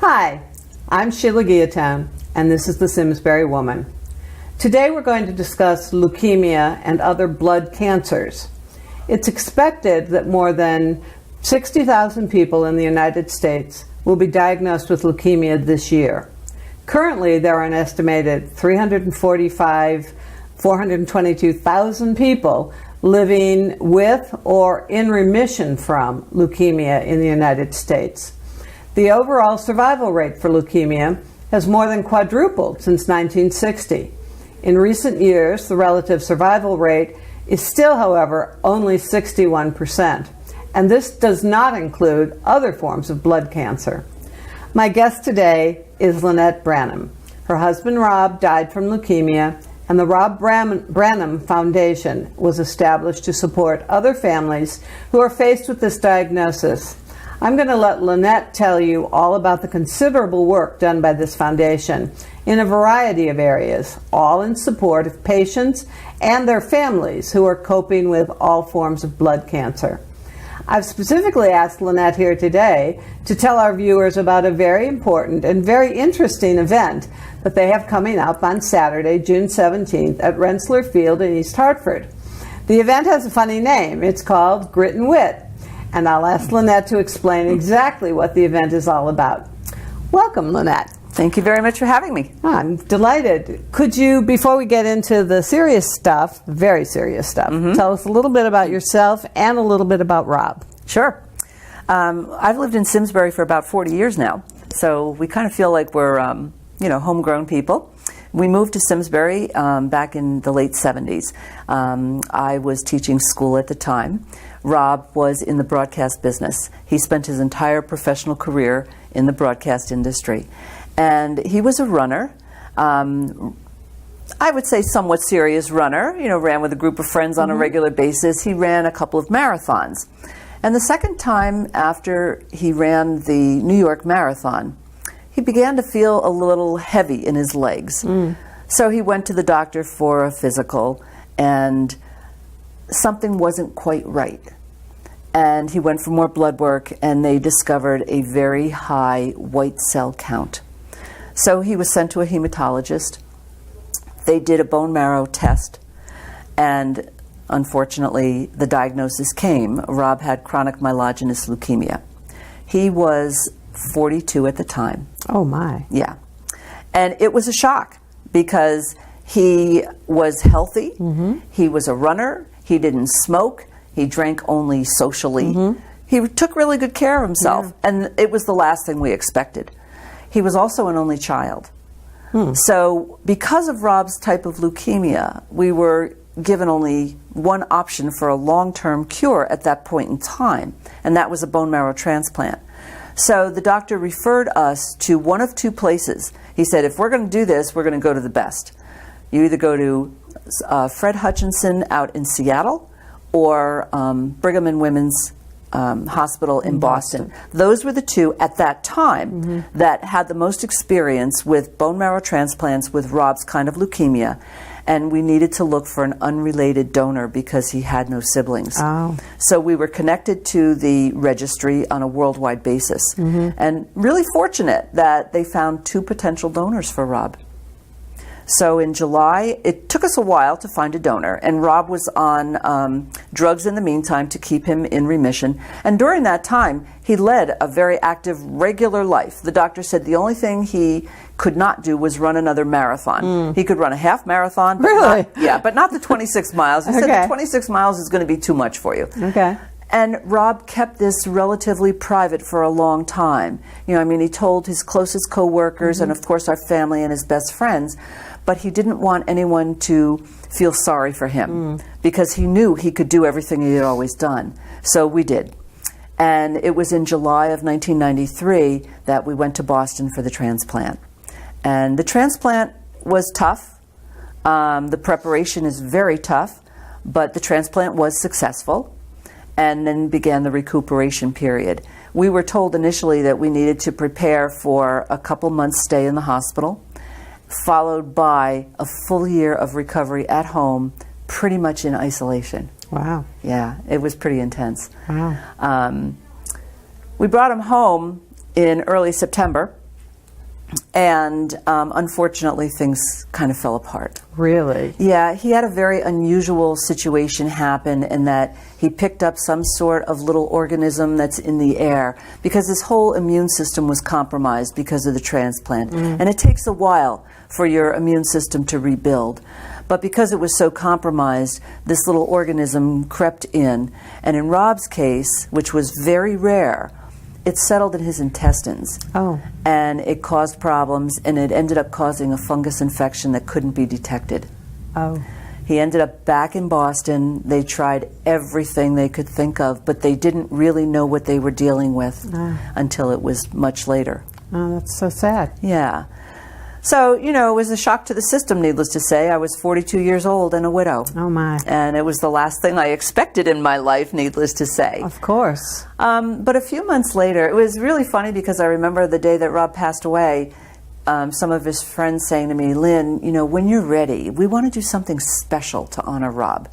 Hi, I'm Sheila Guillotin, and this is the Simsbury Woman. Today we're going to discuss leukemia and other blood cancers. It's expected that more than 60,000 people in the United States will be diagnosed with leukemia this year. Currently, there are an estimated 422,000 people living with or in remission from leukemia in the United States. The overall survival rate for leukemia has more than quadrupled since 1960. In recent years, the relative survival rate is still, however, only 61%, and this does not include other forms of blood cancer. My guest today is Linette Branham. Her husband Rob died from leukemia, and the Rob Branham Foundation was established to support other families who are faced with this diagnosis. I'm going to let Linette tell you all about the considerable work done by this foundation in a variety of areas, all in support of patients and their families who are coping with all forms of blood cancer. I've specifically asked Linette here today to tell our viewers about a very important and very interesting event that they have coming up on Saturday, June 17th at Rensselaer Field in East Hartford. The event has a funny name. It's called Grit and Wit, and I'll ask Linette to explain exactly what the event is all about. Welcome, Linette. Thank you very much for having me. I'm delighted. Could you, before we get into the serious stuff, very serious stuff, tell us a little bit about yourself and a little bit about Rob? Sure. I've lived in Simsbury for about 40 years now, so we kind of feel like we're, homegrown people. We moved to Simsbury back in the late 70s. I was teaching school at the time. Rob was in the broadcast business. He spent his entire professional career in the broadcast industry. And he was a runner, I would say somewhat serious runner, ran with a group of friends on a regular basis. He ran a couple of marathons. And the second time after he ran the New York Marathon, he began to feel a little heavy in his legs. So he went to the doctor for a physical, and something wasn't quite right. And he went for more blood work, and they discovered a very high white cell count. So he was sent to a hematologist. They did a bone marrow test, and unfortunately, the diagnosis came. Rob had chronic myelogenous leukemia. He was 42 at the time. Oh, my. Yeah. And it was a shock because he was healthy. He was a runner. He didn't smoke. He drank only socially. He took really good care of himself, and it was the last thing we expected. He was also an only child. So because of Rob's type of leukemia, we were given only one option for a long-term cure at that point in time, and that was a bone marrow transplant. So the doctor referred us to one of two places. He said, if we're going to do this, we're going to go to the best. You either go to Fred Hutchinson out in Seattle or Brigham and Women's Hospital in Boston. Those were the two at that time that had the most experience with bone marrow transplants with Rob's kind of leukemia, and we needed to look for an unrelated donor because he had no siblings. So we were connected to the registry on a worldwide basis, and really fortunate that they found two potential donors for Rob. So in July, it took us a while to find a donor, and Rob was on drugs in the meantime to keep him in remission. And during that time, he led a very active, regular life. The doctor said the only thing he could not do was run another marathon. He could run a half marathon, but but not the 26 miles. He said the 26 miles is going to be too much for you. And Rob kept this relatively private for a long time. He told his closest co-workers and, of course, our family and his best friends, but he didn't want anyone to feel sorry for him because he knew he could do everything he had always done. So we did. And it was in July of 1993 that we went to Boston for the transplant. And the transplant was tough. The preparation is very tough, but the transplant was successful. And then began the recuperation period. We were told initially that we needed to prepare for a couple months stay in the hospital, followed by a full year of recovery at home, pretty much in isolation. Wow. Yeah, it was pretty intense. Wow. We brought him home in early September, And unfortunately, things kind of fell apart. Really? Yeah, he had a very unusual situation happen in that he picked up some sort of little organism that's in the air because his whole immune system was compromised because of the transplant. And it takes a while for your immune system to rebuild. But because it was so compromised, this little organism crept in. And in Rob's case, which was very rare, it settled in his intestines. Oh. And it caused problems, and it ended up causing a fungus infection that couldn't be detected. Oh. He ended up back in Boston. They tried everything they could think of, but they didn't really know what they were dealing with until it was much later. Oh, that's so sad. Yeah. So, you know, it was a shock to the system, needless to say. I was 42 years old and a widow. Oh, my. And it was the last thing I expected in my life, needless to say. Of course. But a few months later, it was really funny because I remember the day that Rob passed away, some of his friends saying to me, Lynn, you know, when you're ready, we want to do something special to honor Rob.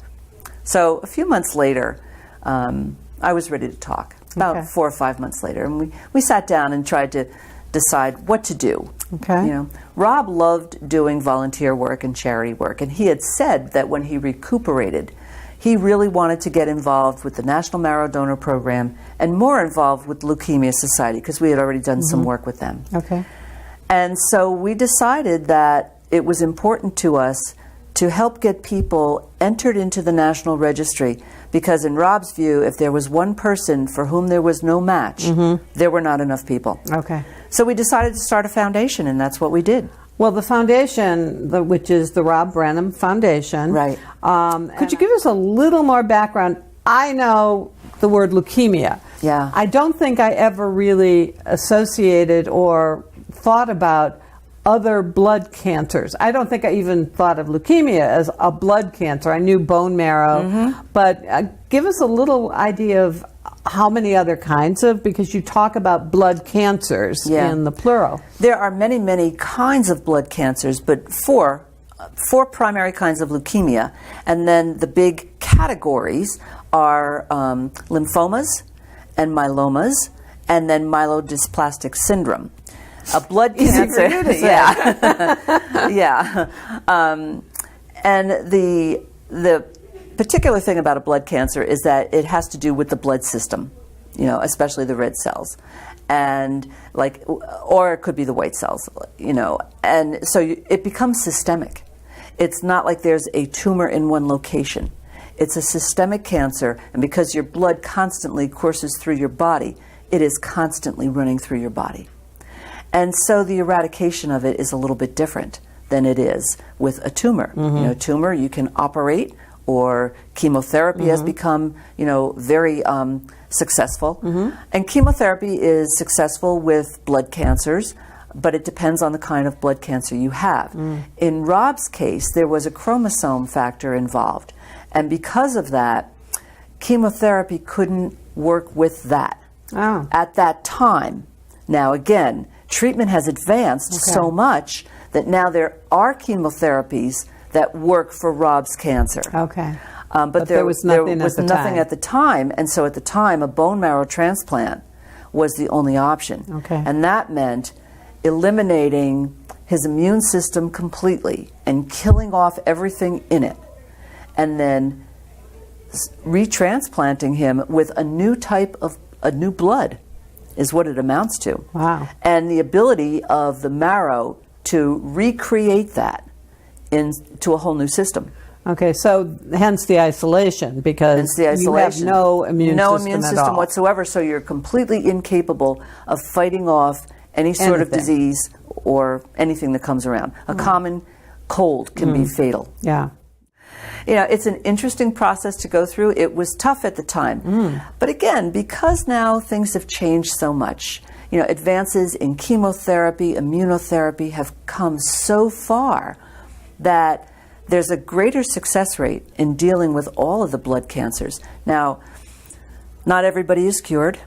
So a few months later, I was ready to talk, about 4 or 5 months later. And we sat down and tried to decide what to do. Okay. You know, Rob loved doing volunteer work and charity work, and he had said that when he recuperated, he really wanted to get involved with the National Marrow Donor Program and more involved with Leukemia Society because we had already done some work with them. Okay. And so we decided that it was important to us to help get people entered into the National Registry because in Rob's view, if there was one person for whom there was no match, there were not enough people. Okay. So we decided to start a foundation, and that's what we did. Well, the foundation, which is the Rob Branham Foundation. Right. Could you give us a little more background? I know the word leukemia. Yeah. I don't think I ever really associated or thought about other blood cancers. I don't think I even thought of leukemia as a blood cancer. I knew bone marrow, but give us a little idea of how many other kinds of, because you talk about blood cancers in the plural. There are many, many kinds of blood cancers, but four primary kinds of leukemia. And then the big categories are lymphomas and myelomas, and then myelodysplastic syndrome. A blood cancer. For you to say. Yeah. Yeah. And the particular thing about a blood cancer is that it has to do with the blood system, you know, especially the red cells, and or it could be the white cells, you know, and so it becomes systemic. It's not like there's a tumor in one location. It's a systemic cancer, and because your blood constantly courses through your body, it is constantly running through your body. And so the eradication of it is a little bit different than it is with a tumor. You know, a tumor you can operate, or chemotherapy has become, you know, very successful. And chemotherapy is successful with blood cancers, but it depends on the kind of blood cancer you have. In Rob's case, there was a chromosome factor involved. And because of that, chemotherapy couldn't work with that at that time. Now, again, treatment has advanced so much that now there are chemotherapies that work for Rob's cancer. Okay. But there was nothing at the time. And so at the time, a bone marrow transplant was the only option. Okay. And that meant eliminating his immune system completely and killing off everything in it, and then retransplanting him with a new type of new blood is what it amounts to. Wow. And the ability of the marrow to recreate that into a whole new system. Okay, so hence the isolation, because you have no immune system whatsoever, so you're completely incapable of fighting off any sort of disease or anything that comes around. A common cold can be fatal. Yeah. You know, it's an interesting process to go through. It was tough at the time. But again, because now things have changed so much, you know, advances in chemotherapy, immunotherapy have come so far that there's a greater success rate in dealing with all of the blood cancers. Now, not everybody is cured,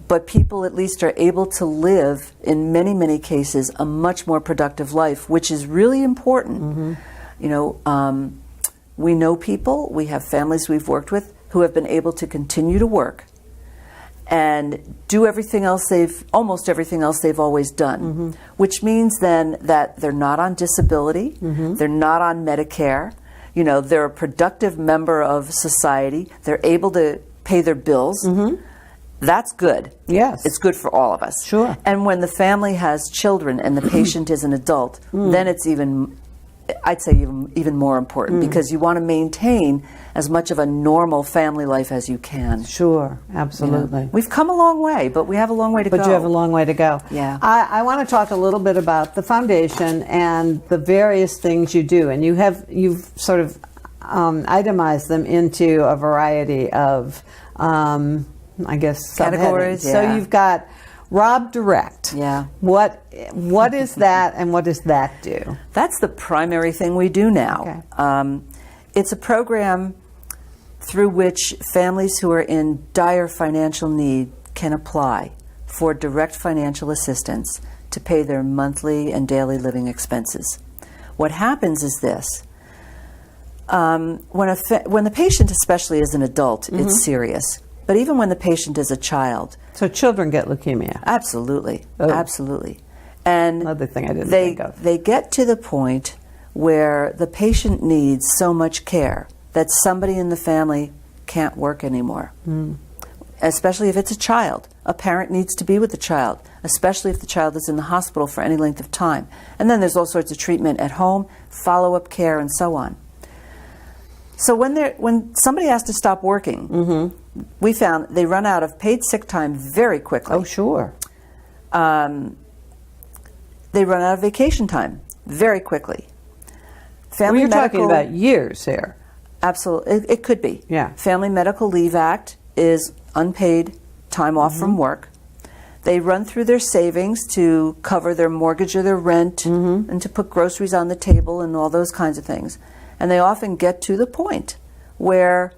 but people at least are able to live, in many, many cases, a much more productive life, which is really important. You know, we know people, we have families we've worked with who have been able to continue to work and do almost everything else they've always done, which means then that they're not on disability, they're not on Medicare, they're a productive member of society, they're able to pay their bills. That's good. Yes. It's good for all of us. Sure. And when the family has children and the patient is an adult, then it's I'd say even more important, because you want to maintain as much of a normal family life as you can. Sure, absolutely. We've come a long way, but we have a long way to go. But you have a long way to go. Yeah. I want to talk a little bit about the foundation and the various things you do, and you've sort of itemized them into a variety of, I guess, categories. Yeah. So you've got Rob Direct. Yeah. What is that, and what does that do? That's the primary thing we do now. Okay. It's a program through which families who are in dire financial need can apply for direct financial assistance to pay their monthly and daily living expenses. What happens is this. When the patient especially is an adult, it's serious. But even when the patient is a child. So children get leukemia? Absolutely. Oh. Absolutely. And another thing I didn't think of. They get to the point where the patient needs so much care that somebody in the family can't work anymore. Especially if it's a child. A parent needs to be with the child, especially if the child is in the hospital for any length of time. And then there's all sorts of treatment at home, follow-up care, and so on. So when somebody has to stop working, we found they run out of paid sick time very quickly. Oh, sure. They run out of vacation time very quickly. Family you're talking about years here. Absolutely. It could be. Yeah. Family Medical Leave Act is unpaid time off from work. They run through their savings to cover their mortgage or their rent and to put groceries on the table and all those kinds of things. And they often get to the point where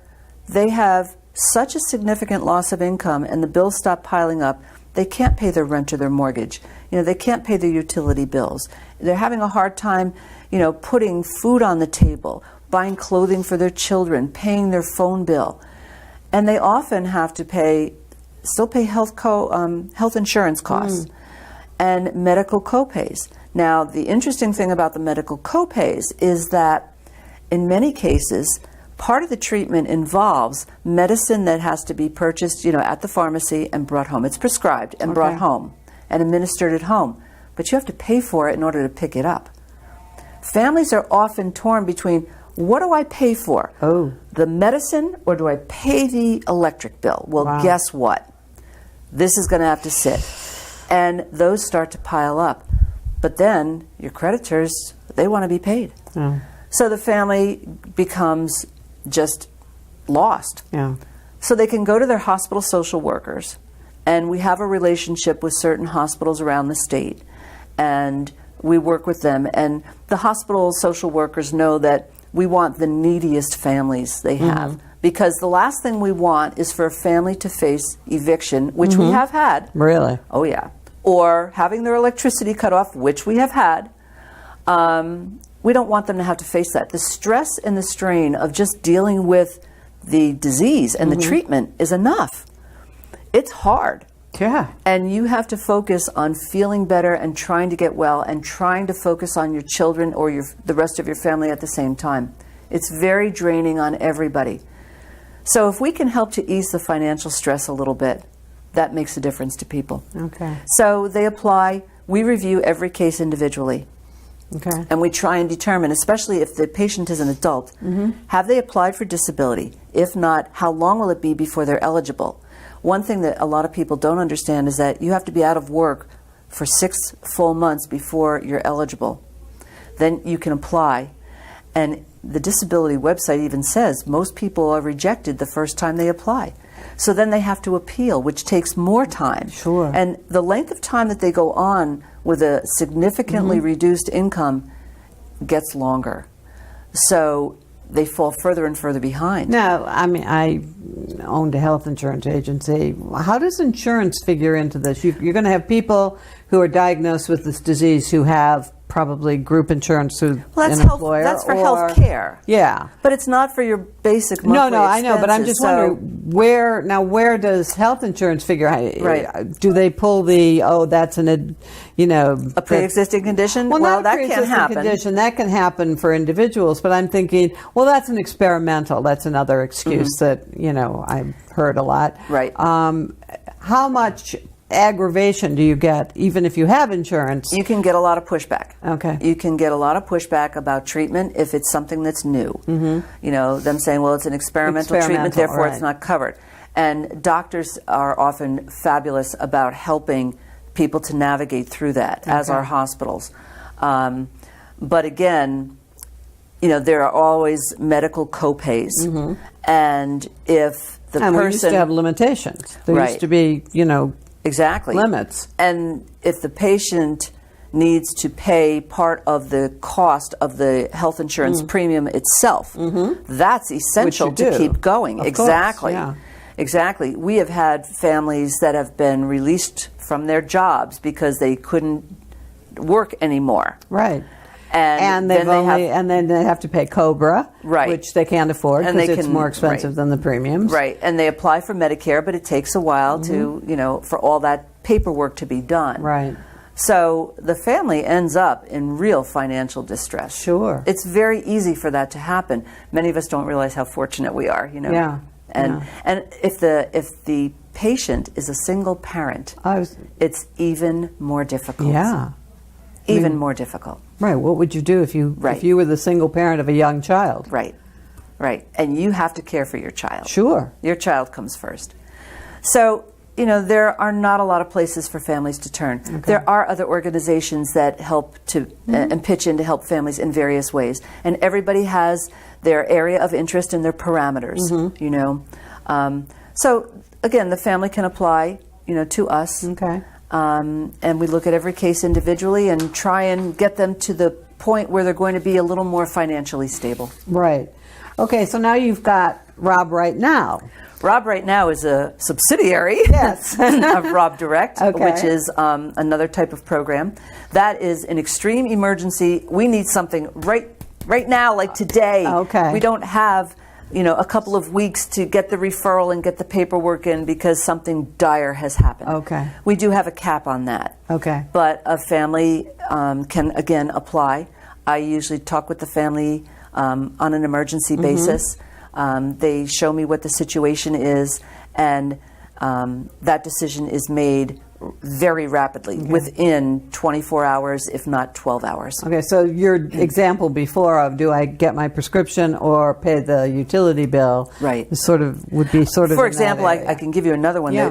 they have such a significant loss of income and the bills stop piling up, they can't pay their rent or their mortgage. They can't pay their utility bills. They're having a hard time, putting food on the table, buying clothing for their children, paying their phone bill. And they often have to still pay health insurance costs and medical copays. Now, the interesting thing about the medical copays is that in many cases, part of the treatment involves medicine that has to be purchased, at the pharmacy and brought home. It's prescribed and brought home and administered at home, but you have to pay for it in order to pick it up. Families are often torn between, what do I pay for? Oh. The medicine, or do I pay the electric bill? Well, guess what? This is going to have to sit. And those start to pile up. But then your creditors, they want to be paid. Oh. So the family becomes just lost. Yeah. So they can go to their hospital social workers, and we have a relationship with certain hospitals around the state, and we work with them. And the hospital social workers know that we want the neediest families they have, because the last thing we want is for a family to face eviction, which we have had. Really? Oh, yeah. Or having their electricity cut off, which we have had. We don't want them to have to face that. The stress and the strain of just dealing with the disease and the treatment is enough. It's hard. Yeah. And you have to focus on feeling better and trying to get well and trying to focus on your children or the rest of your family at the same time. It's very draining on everybody. So if we can help to ease the financial stress a little bit, that makes a difference to people. Okay. So they apply. We review every case individually. Okay. And we try and determine, especially if the patient is an adult, have they applied for disability? If not, how long will it be before they're eligible? One thing that a lot of people don't understand is that you have to be out of work for 6 full months before you're eligible. Then you can apply. And the disability website even says most people are rejected the first time they apply. So then they have to appeal, which takes more time. Sure. And the length of time that they go on with a significantly reduced income gets longer. So they fall further and further behind. Now, I mean, I owned a health insurance agency. How does insurance figure into this? You're going to have people who are diagnosed with this disease who have probably group insurance through an employer. That's for health care. Yeah. But it's not for your basic monthly No, I know, but I'm just expenses. wondering, where does health insurance figure? Right. Do they pull the that's a pre-existing condition? Well, that can't happen. Condition that can happen for individuals, but I'm thinking, well, that's an experimental. That's another excuse that I've heard a lot. Right. How much aggravation do you get even if you have insurance? You can get a lot of pushback. Okay. You can get a lot of pushback about treatment if it's something that's new. Them saying, well, it's an experimental treatment, therefore it's not covered. And doctors are often fabulous about helping people to navigate through that, as are hospitals. But again, there are always medical copays. And if the person... we used to have limitations. There used to be, exactly limits. And if the patient needs to pay part of the cost of the health insurance premium itself, that's essential to keep going. Of exactly. Course, yeah. Exactly. We have had families that have been released from their jobs because they couldn't work anymore. Right. And then they have to pay COBRA, right, which they can't afford because it's more expensive than the premiums. Right, and they apply for Medicare, but it takes a while to, for all that paperwork to be done. Right. So the family ends up in real financial distress. Sure. It's very easy for that to happen. Many of us don't realize how fortunate we are, Yeah. And if the patient is a single parent, it's even more difficult. Yeah. Even more difficult. Right. What would you do if you were the single parent of a young child? Right. Right. And you have to care for your child. Sure. Your child comes first. So, there are not a lot of places for families to turn. Okay. There are other organizations that help to and pitch in to help families in various ways. And everybody has their area of interest and their parameters, So, again, the family can apply, to us. Okay. And we look at every case individually and try and get them to the point where they're going to be a little more financially stable. Right. Okay, so now you've got Rob Right Now. Rob Right Now is a subsidiary yes. of Rob Direct, okay, which is another type of program. That is an extreme emergency. We need something right now, like today. Okay. We don't have a couple of weeks to get the referral and get the paperwork in because something dire has happened. Okay. We do have a cap on that. Okay. But a family can, again, apply. I usually talk with the family on an emergency basis. They show me what the situation is, and that decision is made very rapidly, within 24 hours, if not 12 hours. Okay, so your example before of do I get my prescription or pay the utility bill, right, would be sort of. For example, I can give you another one Yeah.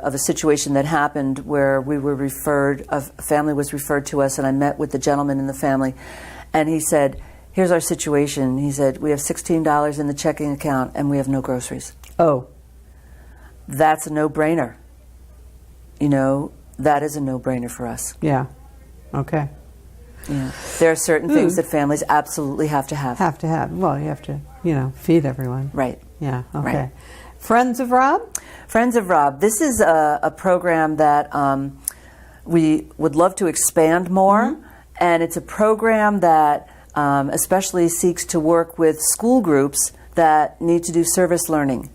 of a situation that happened where we were referred, a family was referred to us, and I met with the gentleman in the family, and he said, here's our situation. He said, we have $16 in the checking account and we have no groceries. Oh. That's a no-brainer. That is a no-brainer for us. Yeah. Okay. Yeah. There are certain things that families absolutely have to have. Have to have. Well, you have to, feed everyone. Right. Yeah. Okay. Right. Friends of Rob? Friends of Rob. This is a program that we would love to expand more, and it's a program that especially seeks to work with school groups that need to do service learning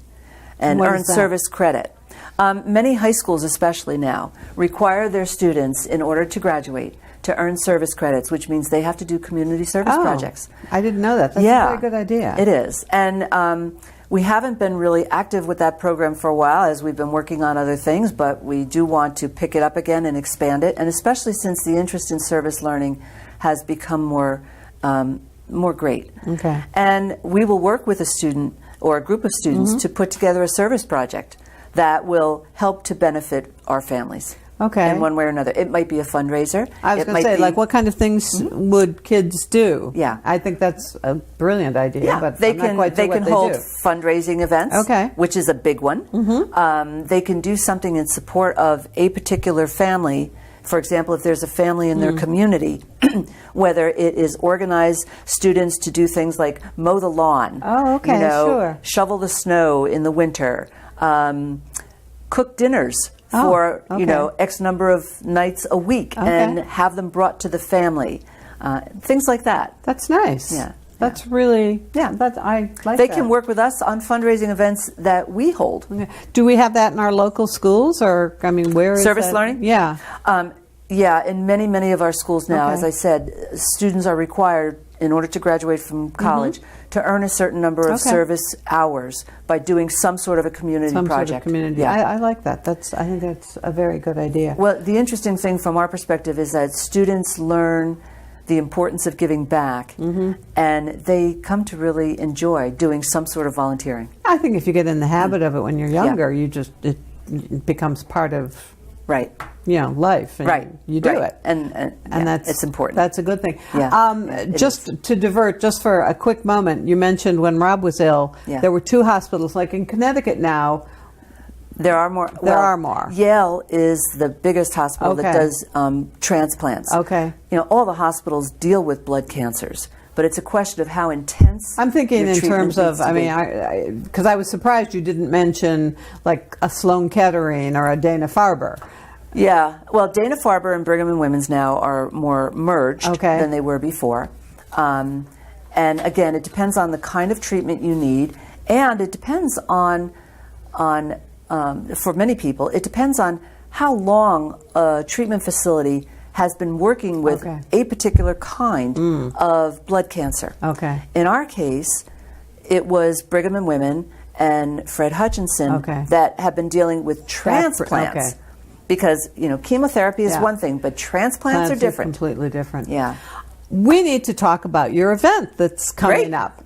and earn service credit. Many high schools, especially now, require their students, in order to graduate, to earn service credits, which means they have to do community service projects. I didn't know that. That's a very good idea. It is. And we haven't been really active with that program for a while, as we've been working on other things, but we do want to pick it up again and expand it, and especially since the interest in service learning has become more great. Okay. And we will work with a student or a group of students to put together a service project that will help to benefit our families. Okay. In one way or another. It might be a fundraiser. I was going to say, like, what kind of things would kids do? Yeah. I think that's a brilliant idea, Yeah, but they I'm can not quite sure what they hold do. fundraising events, Okay. which is a big one. They can do something in support of a particular family. For example, if there's a family in their community, whether it is organize students to do things like mow the lawn, Oh, okay, sure. shovel the snow in the winter, cook dinners for X number of nights a week, and have them brought to the family, things like that. That's nice. Yeah. That's really, I like They that. can work with us on fundraising events that we hold. Okay. Do we have that in our local schools, or, I mean, where is Service that? learning? Yeah. Yeah, in many, many of our schools now, Okay. as I said, students are required, in order to graduate from college, to earn a certain number of service hours by doing some sort of a community Some project. sort of community. Yeah. I like that. I think that's a very good idea. Well, the interesting thing from our perspective is that students learn the importance of giving back, and they come to really enjoy doing some sort of volunteering. I think if you get in the habit of it when you're younger, it becomes part of Right. life, and you do it, and that's it's important. That's a good thing. Yeah. Just to divert, just for a quick moment, you mentioned when Rob was ill, there were 2 hospitals. Like in Connecticut now, there are more. There are more. Yale is the biggest hospital that does transplants. Okay. All the hospitals deal with blood cancers, but it's a question of how intense. I'm thinking your in treatment terms of, needs to I be. mean, because I was surprised you didn't mention like a Sloan Kettering or a Dana-Farber. Yeah, well, Dana-Farber and Brigham and Women's now are more merged than they were before. And again, it depends on the kind of treatment you need, and it depends on for many people, it depends on how long a treatment facility has been working with a particular kind of blood cancer. Okay. In our case, it was Brigham and Women and Fred Hutchinson that have been dealing with transplants. Because, chemotherapy is one thing, but transplants are different. Completely different. Yeah. We need to talk about your event that's coming up.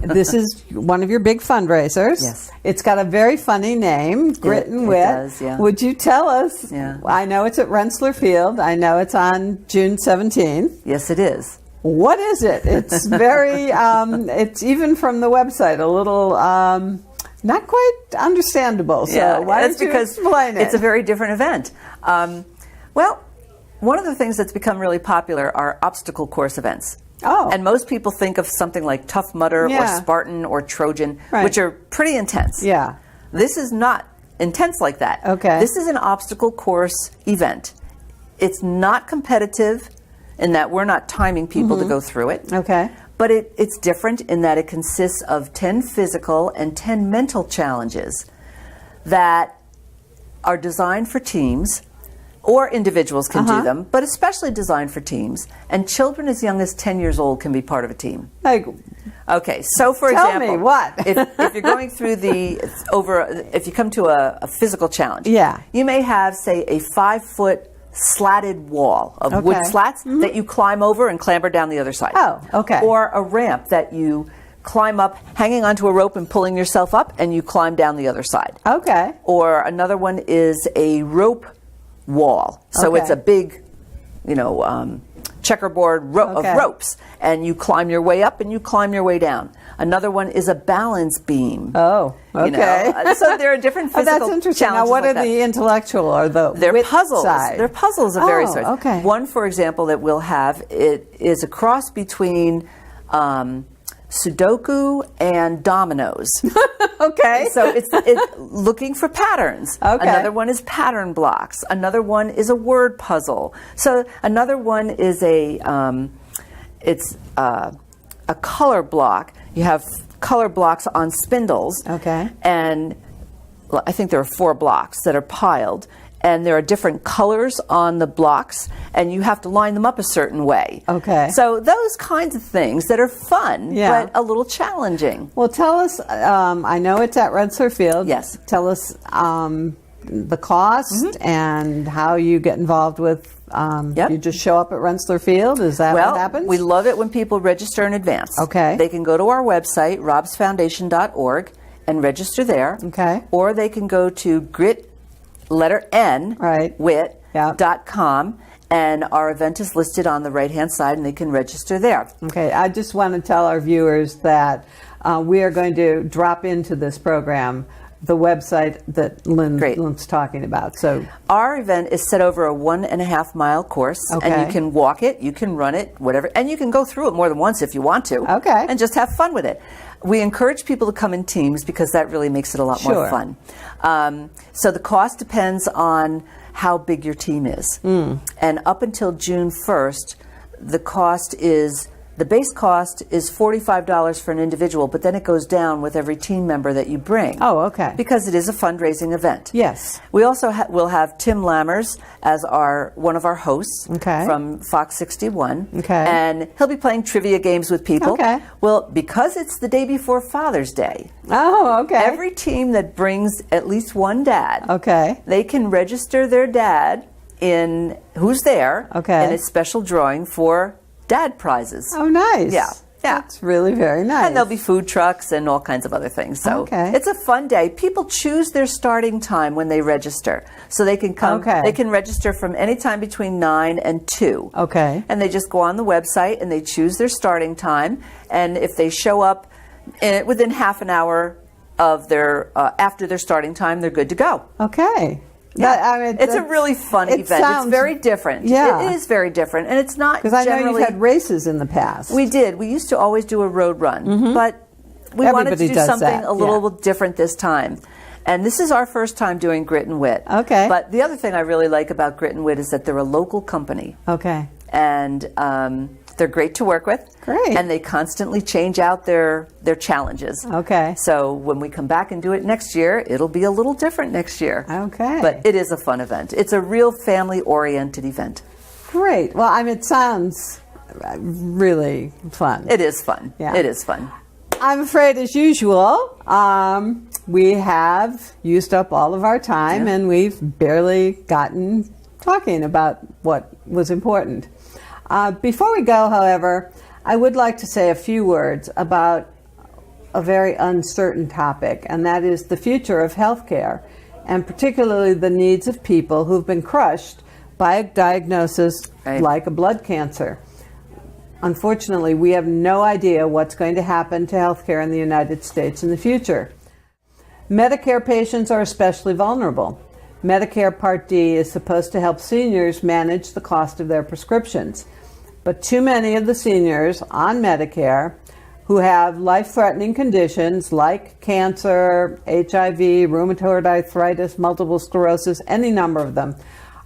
This is one of your big fundraisers. Yes. It's got a very funny name, Grit and Wit. It does, yeah. Would you tell us? Yeah. I know it's at Rensselaer Field. I know it's on June 17th. Yes, it is. What is it? It's very, it's even from the website, a little... not quite understandable. So why don't you explain it? It's a very different event. Well, one of the things that's become really popular are obstacle course events. Oh. And most people think of something like Tough Mudder or Spartan or Trojan, which are pretty intense. Yeah. This is not intense like that. Okay. This is an obstacle course event. It's not competitive in that we're not timing people to go through it. Okay. But it's different in that it consists of 10 physical and 10 mental challenges that are designed for teams, or individuals can do them, but especially designed for teams. And children as young as 10 years old can be part of a team. Like, okay, so for tell example, me what? if you're going through if you come to a physical challenge, you may have, say, a 5-foot slatted wall of wood slats that you climb over and clamber down the other side. Oh, okay. Or a ramp that you climb up, hanging onto a rope and pulling yourself up, and you climb down the other side. Okay. Or another one is a rope wall. So it's a big, checkerboard of ropes, and you climb your way up and you climb your way down. Another one is a balance beam. Oh, okay. So there are different physical that's interesting. challenges. Now, what like are the intellectual or the They're wit puzzles. side? They're puzzles of various sorts. Okay. One, for example, that we'll have, it is a cross between Sudoku and dominoes. Okay. So it's looking for patterns. Okay. Another one is pattern blocks. Another one is a word puzzle. So another one is a color block. You have color blocks on spindles. Okay. And I think there are 4 blocks that are piled. And there are different colors on the blocks, and you have to line them up a certain way. Okay. So those kinds of things that are fun, but a little challenging. Well, tell us, I know it's at Rensselaer Field. Yes. Tell us the cost and how you get involved with, you just show up at Rensselaer Field? Is that what happens? We love it when people register in advance. Okay. They can go to our website, robsfoundation.org, and register there. Okay. Or they can go to wit.com, and our event is listed on the right-hand side, and they can register there. Okay, I just want to tell our viewers that we are going to drop into this program the website that Lynn's talking about. So our event is set over a 1.5-mile course, and you can walk it, you can run it, whatever, and you can go through it more than once if you want to. Okay. And just have fun with it. We encourage people to come in teams because that really makes it a lot more fun. So the cost depends on how big your team is. And up until June 1st, the cost is The base cost is $45 for an individual, but then it goes down with every team member that you bring. Oh, okay. Because it is a fundraising event. Yes. We also will have Tim Lammers as one of our hosts from Fox 61. Okay. And he'll be playing trivia games with people. Okay. Well, because it's the day before Father's Day. Oh, okay. Every team that brings at least one dad, they can register their dad who's there in a special drawing for dad prizes. Oh, nice. Yeah. That's really very nice. And there'll be food trucks and all kinds of other things. So it's a fun day. People choose their starting time when they register. So they can come, they can register from any time between 9 and 2. Okay. And they just go on the website and they choose their starting time. And if they show up within half an hour of after their starting time, they're good to go. Okay. Yeah. It's a really fun event. It's very different. Yeah. It is very different. And it's not because I know you've had races in the past. We did. We used to always do a road run, but we wanted to do something a little different this time. And this is our first time doing Grit and Wit. Okay. But the other thing I really like about Grit and Wit is that they're a local company. Okay. And they're great to work with. Great. And they constantly change out their challenges. Okay. So when we come back and do it next year, it'll be a little different next year. Okay. But it is a fun event. It's a real family-oriented event. Great. Well, it sounds really fun. It is fun. Yeah. It is fun. I'm afraid, as usual, we have used up all of our time, and we've barely gotten talking about what was important. Before we go, however, I would like to say a few words about a very uncertain topic, and that is the future of healthcare, and particularly the needs of people who've been crushed by a diagnosis like a blood cancer. Unfortunately, we have no idea what's going to happen to healthcare in the United States in the future. Medicare patients are especially vulnerable. Medicare Part D is supposed to help seniors manage the cost of their prescriptions. But too many of the seniors on Medicare who have life-threatening conditions like cancer, HIV, rheumatoid arthritis, multiple sclerosis, any number of them,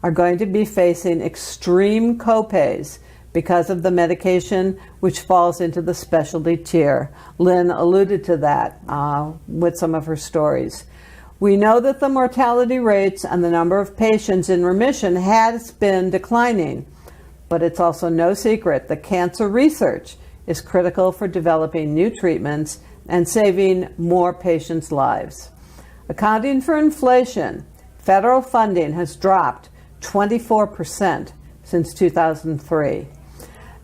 are going to be facing extreme copays because of the medication which falls into the specialty tier. Lynn alluded to that with some of her stories. We know that the mortality rates and the number of patients in remission has been declining, but it's also no secret that cancer research is critical for developing new treatments and saving more patients' lives. Accounting for inflation, federal funding has dropped 24% since 2003.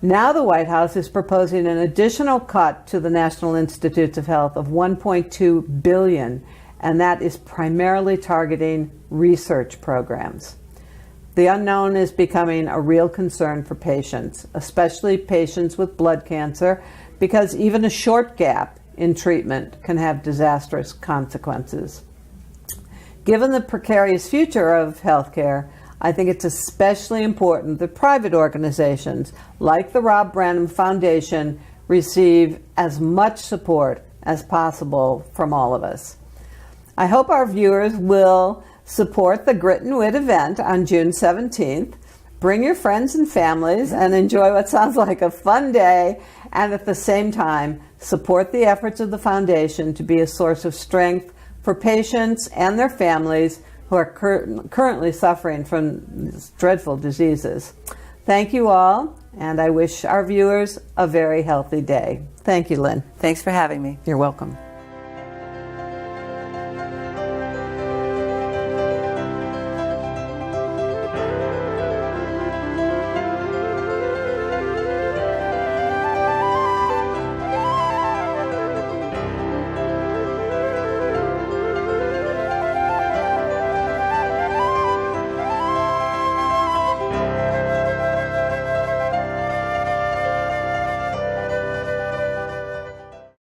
Now the White House is proposing an additional cut to the National Institutes of Health of $1.2 billion, and that is primarily targeting research programs. The unknown is becoming a real concern for patients, especially patients with blood cancer, because even a short gap in treatment can have disastrous consequences. Given the precarious future of healthcare, I think it's especially important that private organizations like the Rob Branham Foundation receive as much support as possible from all of us. I hope our viewers will support the Grit and Wit event on June 17th. Bring your friends and families and enjoy what sounds like a fun day, and at the same time support the efforts of the foundation to be a source of strength for patients and their families who are currently suffering from these dreadful diseases. Thank you all, and I wish our viewers a very healthy day. Thank you, Lynn. Thanks for having me. You're welcome.